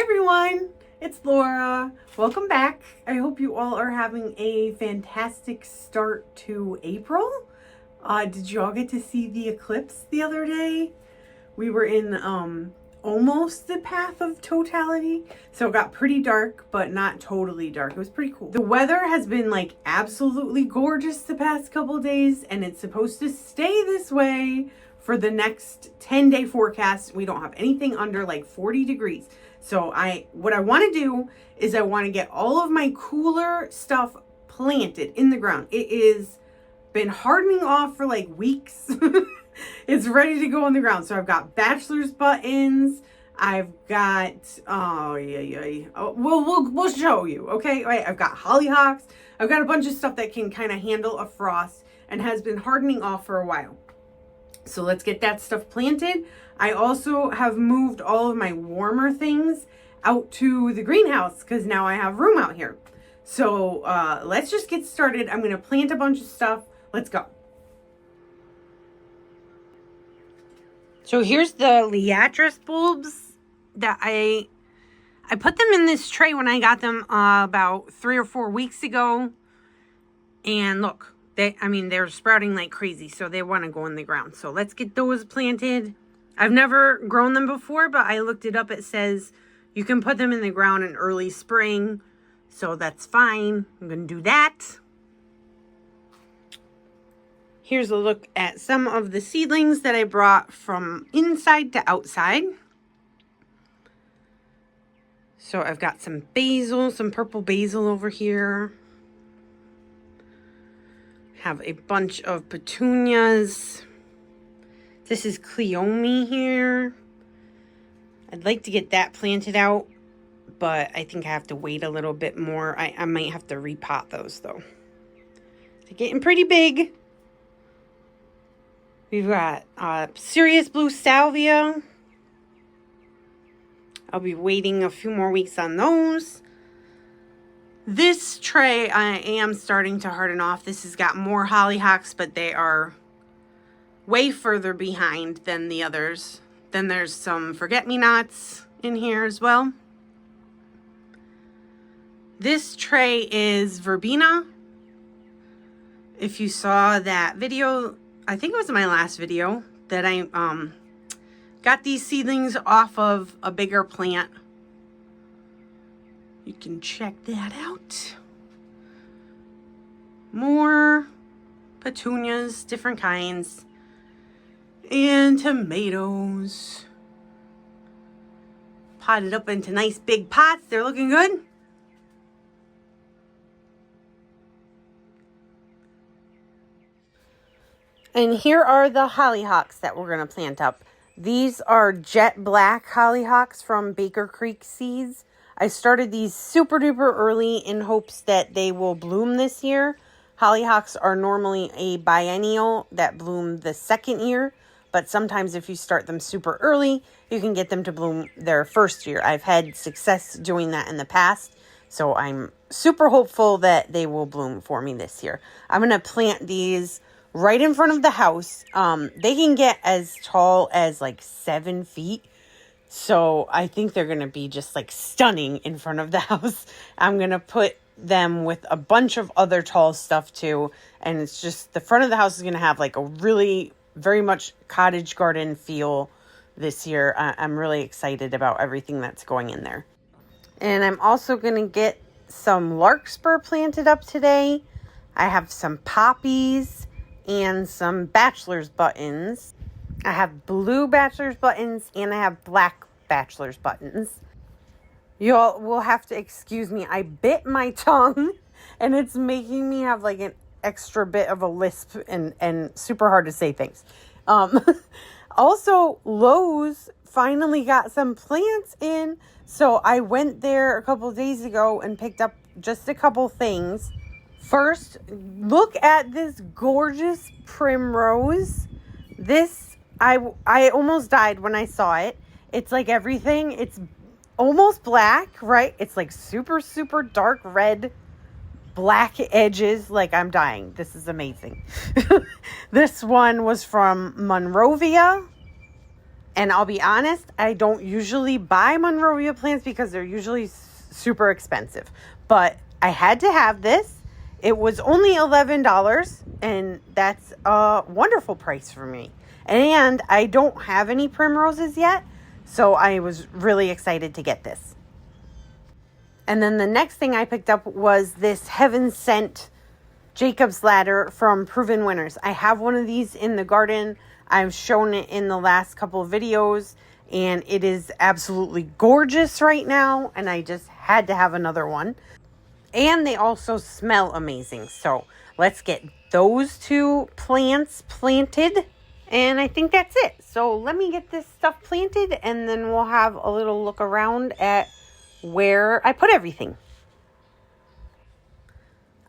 everyone, it's Laura. Welcome back. I hope you all are having a fantastic start to April. Did you all get to see the eclipse the other day? We were in almost the path of totality, so it got pretty dark, but not totally dark. It was pretty cool. The weather has been like absolutely gorgeous the past couple days, and it's supposed to stay this way for the next 10-day forecast. We don't have anything under like 40 degrees. So what I want to do is I want to get all of my cooler stuff planted in the ground. It is been hardening off for like weeks. It's ready to go on the ground. So I've got Bachelors buttons. I've got, we'll show you. Okay. Right. I've got Hollyhocks. I've got a bunch of stuff that can kind of handle a frost and has been hardening off for a while. So let's get that stuff planted. I also have moved all of my warmer things out to the greenhouse because now I have room out here. So let's just get started. I'm going to plant a bunch of stuff. Let's go. So here's the Liatris bulbs that I put them in this tray when I got them about 3 or 4 weeks ago. And look. They're sprouting like crazy, so they want to go in the ground. So let's get those planted. I've never grown them before, but I looked it up. It says you can put them in the ground in early spring, so that's fine. I'm going to do that. Here's a look at some of the seedlings that I brought from inside to outside. So I've got some basil, some purple basil over here. Have a bunch of petunias. This is Cleome here. I'd like to get that planted out, but I think I have to wait a little bit more. I might have to repot those though. They're getting pretty big. We've got Serious Blue Salvia. I'll be waiting a few more weeks on those. This tray I am starting to harden off. This has got more hollyhocks, but they are way further behind than the others. Then there's some forget-me-nots in here as well. This tray is verbena. If you saw that video, I think it was my last video, that I got these seedlings off of a bigger plant. You can check that out. More petunias, different kinds. And tomatoes. Potted up into nice big pots. They're looking good. And here are the hollyhocks that we're going to plant up. These are jet black hollyhocks from Baker Creek Seeds. I started these super duper early in hopes that they will bloom this year. Hollyhocks are normally a biennial that bloom the second year, but sometimes if you start them super early, you can get them to bloom their first year. I've had success doing that in the past, so I'm super hopeful that they will bloom for me this year. I'm going to plant these right in front of the house. They can get as tall as like 7 feet. So I think they're going to be just like stunning in front of the house. I'm going to put them with a bunch of other tall stuff too. And it's just the front of the house is going to have like a really very much cottage garden feel this year. I'm really excited about everything that's going in there. And I'm also going to get some larkspur planted up today. I have some poppies and some Bachelors buttons. I have blue Bachelors buttons and I have black Bachelors buttons. You all will have to excuse me. I bit my tongue and it's making me have like an extra bit of a lisp and super hard to say things. Also, Lowe's finally got some plants in. So I went there a couple of days ago and picked up just a couple things. First, look at this gorgeous primrose. This, I almost died when I saw it. It's like everything. It's almost black, right? It's like super, super dark red, black edges. Like I'm dying. This is amazing. This one was from Monrovia. And I'll be honest, I don't usually buy Monrovia plants because they're usually super expensive. But I had to have this. It was only $11, and that's a wonderful price for me. And I don't have any primroses yet, so I was really excited to get this. And then the next thing I picked up was this Heaven Sent Jacob's Ladder from Proven Winners. I have one of these in the garden. I've shown it in the last couple of videos, and it is absolutely gorgeous right now, and I just had to have another one. And they also smell amazing. So let's get those two plants planted, and I think that's it. So let me get this stuff planted, and then we'll have a little look around at where I put everything.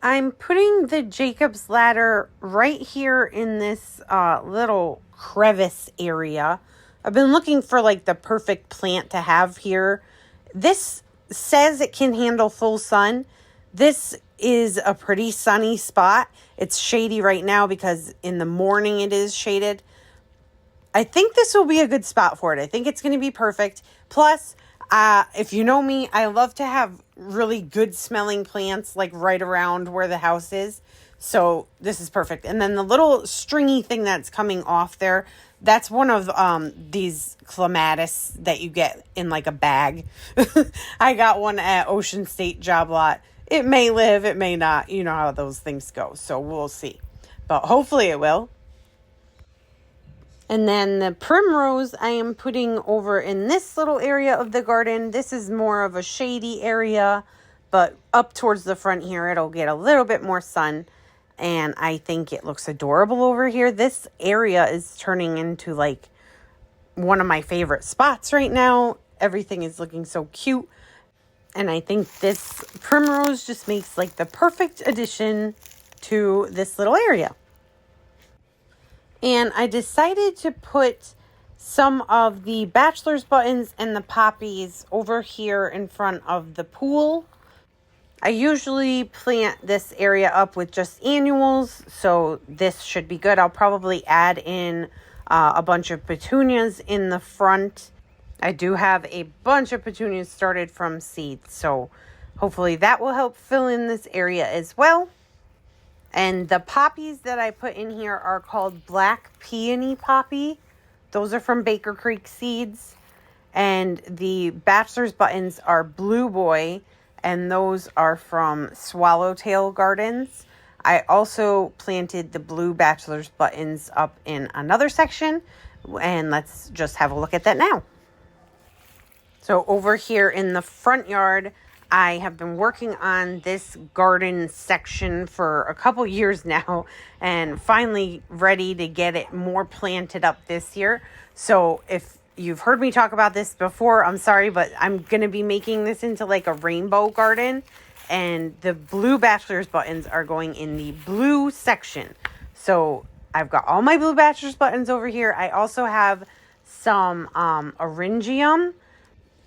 I'm putting the Jacob's Ladder right here in this little crevice area. I've been looking for like the perfect plant to have here. This says it can handle full sun. This is a pretty sunny spot. It's shady right now because in the morning it is shaded. I think this will be a good spot for it. I think it's going to be perfect. Plus, if you know me, I love to have really good smelling plants like right around where the house is. So this is perfect. And then the little stringy thing that's coming off there, that's one of these clematis that you get in like a bag. I got one at Ocean State Job Lot. It may live, it may not. You know how those things go. So we'll see. But hopefully it will. And then the primrose I am putting over in this little area of the garden. This is more of a shady area, but up towards the front here, it'll get a little bit more sun. And I think it looks adorable over here. This area is turning into like one of my favorite spots right now. Everything is looking so cute. And I think this primrose just makes like the perfect addition to this little area. And I decided to put some of the Bachelors buttons and the Poppies over here in front of the pool. I usually plant this area up with just annuals, so this should be good. I'll probably add in a bunch of petunias in the front. I do have a bunch of petunias started from seeds, so hopefully that will help fill in this area as well. And the poppies that I put in here are called Black Peony Poppy. Those are from Baker Creek Seeds. And the Bachelor's buttons are Blue Boy, and those are from Swallowtail Gardens. I also planted the blue Bachelor's buttons up in another section, and let's just have a look at that now. So over here in the front yard, I have been working on this garden section for a couple years now and finally ready to get it more planted up this year. So if you've heard me talk about this before, I'm sorry, but I'm going to be making this into like a rainbow garden, and the blue Bachelor's buttons are going in the blue section. So I've got all my blue Bachelor's buttons over here. I also have some Orangium.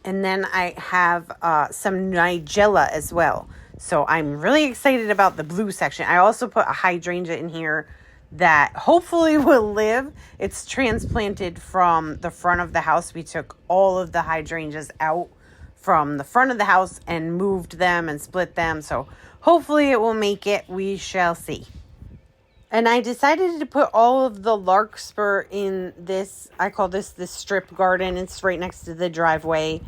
And then I have some Nigella as well. So I'm really excited about the blue section. I also put a hydrangea in here that hopefully will live. It's transplanted from the front of the house. We took all of the hydrangeas out from the front of the house and moved them and split them. So hopefully it will make it. We shall see. And I decided to put all of the larkspur in this, I call this strip garden. It's right next to the driveway.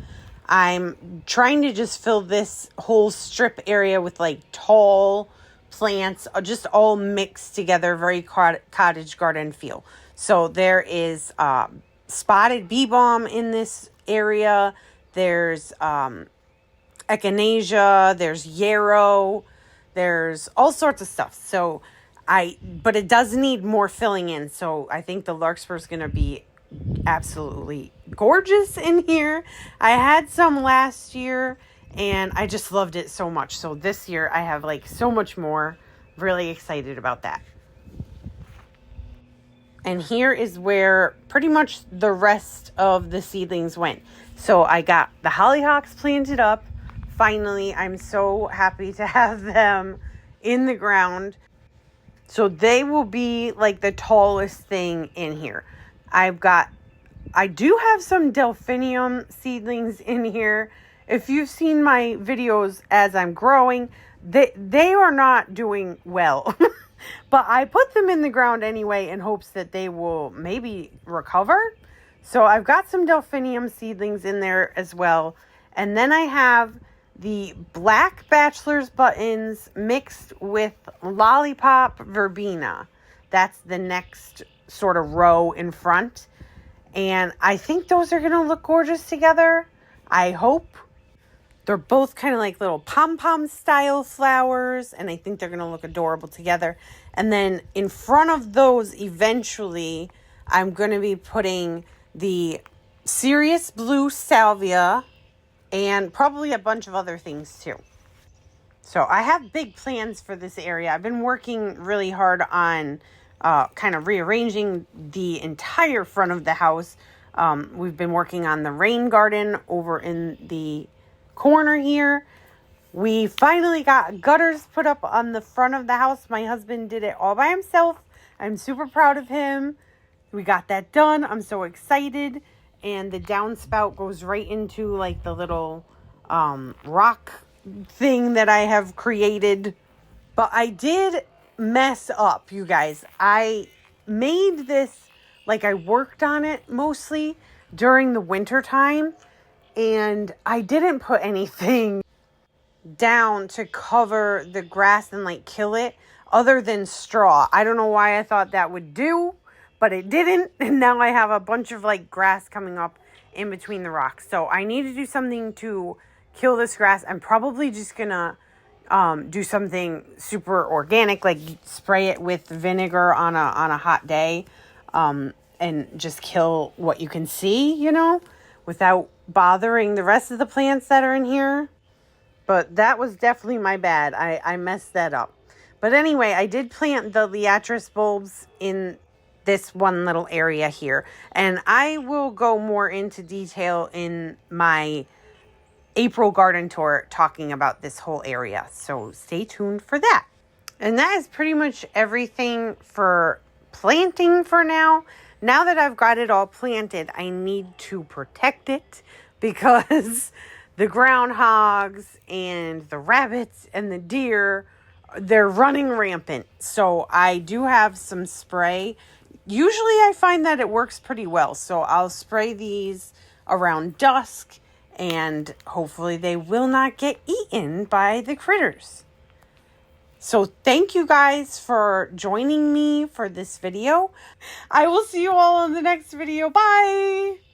I'm trying to just fill this whole strip area with like tall plants, just all mixed together, very cottage garden feel. So there is spotted bee balm in this area. There's echinacea, there's yarrow, there's all sorts of stuff. So but it does need more filling in. So I think the larkspur is going to be absolutely gorgeous in here. I had some last year and I just loved it so much. So this year I have like so much more. Really excited about that. And here is where pretty much the rest of the seedlings went. So I got the hollyhocks planted up. Finally, I'm so happy to have them in the ground. So they will be like the tallest thing in here. I've got I do have some delphinium seedlings in here. If you've seen my videos as I'm growing, they are not doing well. But I put them in the ground anyway in hopes that they will maybe recover. So I've got some delphinium seedlings in there as well. And then I have the black Bachelors buttons mixed with lollipop verbena. That's the next sort of row in front. And I think those are going to look gorgeous together. I hope. They're both kind of like little pom-pom style flowers, and I think they're going to look adorable together. And then in front of those, eventually, I'm going to be putting the Serious Blue Salvia and probably a bunch of other things too. So I have big plans for this area. I've been working really hard on kind of rearranging the entire front of the house. We've been working on the rain garden over in the corner here. We finally got gutters put up on the front of the house. My husband did it all by himself. I'm super proud of him. We got that done. I'm so excited. And the downspout goes right into like the little rock thing that I have created. But I did mess up, you guys. I made this, like I worked on it mostly during the winter time. And I didn't put anything down to cover the grass and like kill it other than straw. I don't know why I thought that would do, but it didn't. And now I have a bunch of like grass coming up in between the rocks. So I need to do something to kill this grass. I'm probably just gonna do something super organic, like spray it with vinegar on a hot day, and just kill what you can see, you know, without bothering the rest of the plants that are in here. But that was definitely my bad. I messed that up. But anyway, I did plant the Liatris bulbs in this one little area here. And I will go more into detail in my April garden tour talking about this whole area. So stay tuned for that. And that is pretty much everything for planting for now. Now that I've got it all planted, I need to protect it because the groundhogs and the rabbits and the deer, they're running rampant. So I do have some spray. Usually I find that it works pretty well. So I'll spray these around dusk and hopefully they will not get eaten by the critters. So thank you guys for joining me for this video. I will see you all in the next video. Bye!